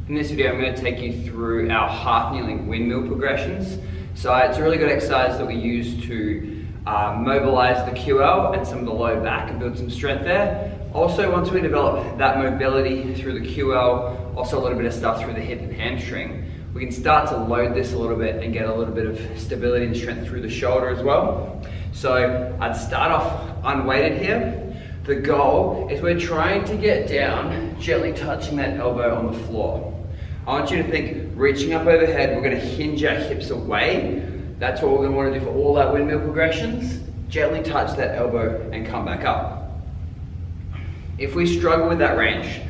In this video, I'm going to take you through our half kneeling windmill progressions. So it's a really good exercise that we use to mobilize the QL and some of the low back and build some strength there. Also, once we develop that mobility through the QL, also a little bit of stuff through the hip and hamstring, we can start to load this a little bit and get a little bit of stability and strength through the shoulder as well. So I'd start off unweighted here. The goal is we're trying to get down, gently touching that elbow on the floor. I want you to think reaching up overhead, we're going to hinge our hips away. That's what we're going to want to do for all our windmill progressions. Gently touch that elbow and come back up. If we struggle with that range,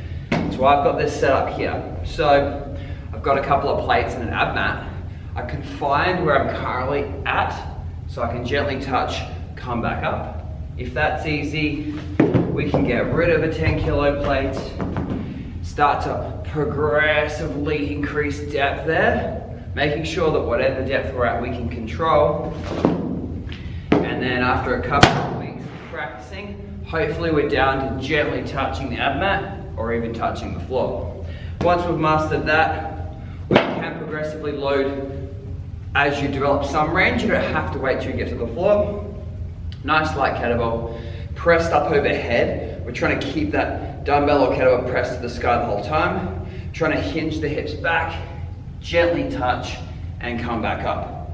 so I've got this set up here. So I've got a couple of plates and an ab mat. I can find where I'm currently at, so I can gently touch, come back up. If that's easy, we can get rid of a 10 kilo plate, start to progressively increase depth there, making sure that whatever depth we're at we can control. And then after a couple of weeks of practicing, hopefully we're down to gently touching the ab mat or even touching the floor. Once we've mastered that, we can progressively load as you develop some range. You don't have to wait till you get to the floor. Nice light kettlebell, pressed up overhead. We're trying to keep that dumbbell or kettlebell pressed to the sky the whole time. Trying to hinge the hips back, gently touch, and come back up.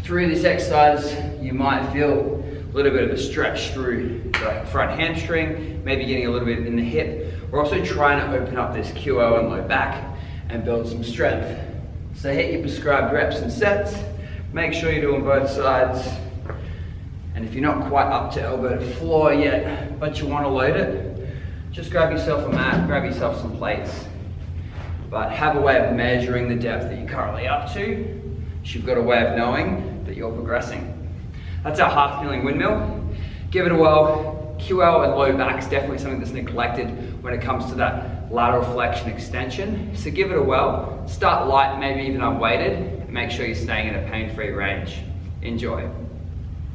Through this exercise, you might feel a little bit of a stretch through the front hamstring, maybe getting a little bit in the hip. We're also trying to open up this QO and low back and build some strength. So hit your prescribed reps and sets. Make sure you're doing both sides. And if you're not quite up to elbow to floor yet, but you want to load it, just grab yourself a mat, grab yourself some plates. But have a way of measuring the depth that you're currently up to. So you've got a way of knowing that you're progressing. That's our half kneeling windmill. Give it a whirl. QL and low back is definitely something that's neglected when it comes to that lateral flexion extension. So give it a whirl. Start light, maybe even unweighted, and make sure you're staying in a pain-free range. Enjoy.